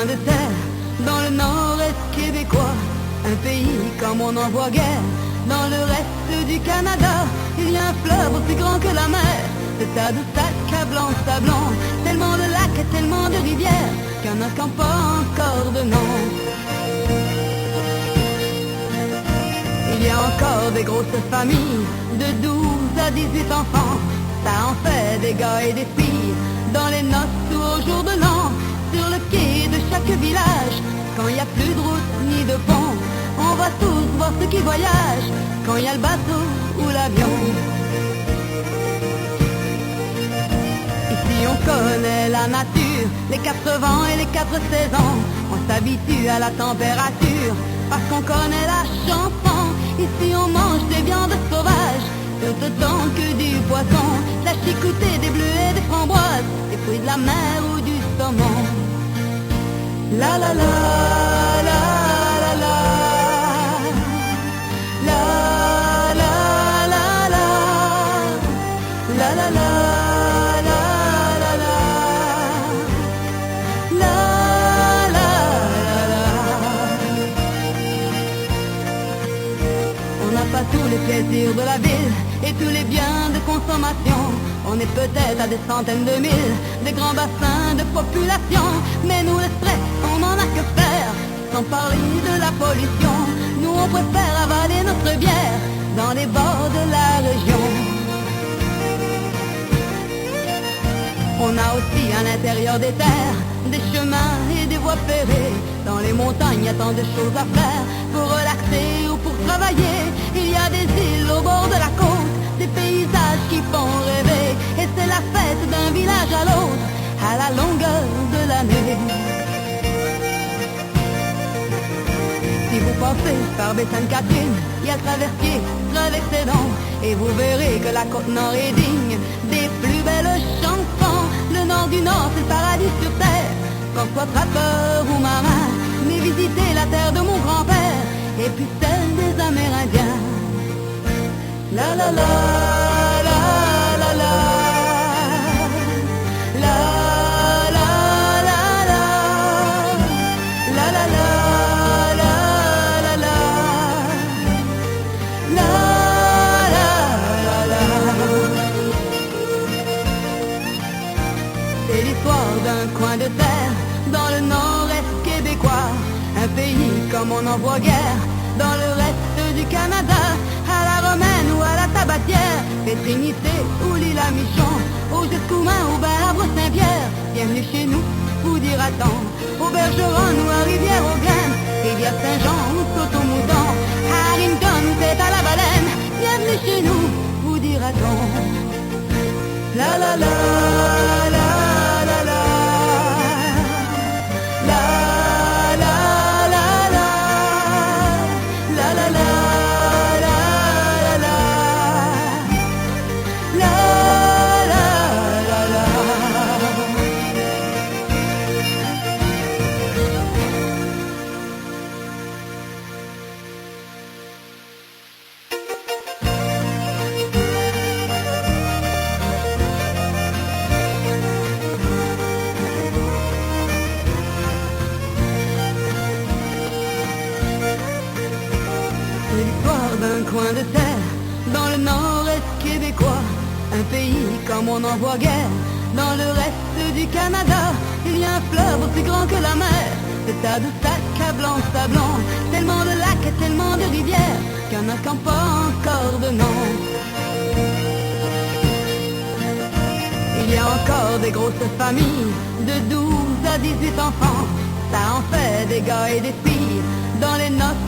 coin de terre, dans le nord-est québécois, un pays comme on n'en voit guère. Dans le reste du Canada, il y a un fleuve aussi grand que la mer. Ce tas de sacs à blanc sablant, tellement de lacs et tellement de rivières, qu'il y en a qui n'ont pas encore de nom. Il y a encore des grosses familles, de 12 à 18 enfants. Ça en fait des gars et des filles, dans les noces ou au jour de l'an, sur le quai de chaque village. Quand il n'y a plus de route ni de pont, on va tous voir ceux qui voyagent, quand il y a le bateau ou l'avion. Ici on connaît la nature, les 4 vents et les 4 saisons. On s'habitue à la température, parce qu'on connaît la chanson. Ici on mange des viandes sauvages, tout autant que du poisson, de la chicoutée, des bleus et des framboises, des fruits de la mer ou du saumon. La la la la la la, la la la la, la la la. Tous les plaisirs de la ville et tous les biens de consommation. On est peut-être à des centaines de milles de grands bassins de population, mais nous le stress, on n'en a que faire. Sans parler de la pollution, nous on préfère avaler notre bière dans les bords de la région. On a aussi à l'intérieur des terres des chemins et des voies ferrées. Dans les montagnes, il y a tant de choses à faire pour relaxer ou pour travailler. Il y a des îles au bord de la côte, des paysages qui font rêver. Et c'est la fête d'un village à l'autre, à la longueur de l'année. Si vous passez par Baie-Sainte-Catherine, il y a le traversier, traversez donc, et vous verrez que la côte nord est digne des plus belles chansons. Le nord du nord, c'est le paradis sur terre. Qu'on soit trappeur ou marin, venez visiter la terre de mon grand-père, et puis celle des Amérindiens. La la la la la la, la la la la, la la la la la, la la la la. C'est l'histoire d'un coin de terre dans le nord-est québécois, un pays comme on n'en voit guère. Dans le reste du Canada, à la romaine ou à la tabatière, Pétrinité ou l'île à Michon, au Jet-Coumain ou ben à Saint-Pierre. Bienvenue chez nous, vous dira-t-on, au Bergeron ou à Rivière-aux-Graines, Rivière Saint-Jean ou Saut-au-Mouton, à Rimton ou c'est à la Baleine. Bienvenue chez nous, vous dira-t-on. La la la la la la, la la la la, la la la la la, la la la la. C'est l'histoire d'un coin de terre, dans le nord-est québécois, un pays comme on n'en voit guère. Dans le reste du Canada, il y a un fleuve aussi grand que la mer. Ce tas de sacs à blanc sablant, tellement de lacs et tellement de rivières, qu'il y en a qui n'ont pas encore de nom. Il y a encore des grosses familles, de 12 à 18 enfants. Ça en fait des gars et des filles, dans les noces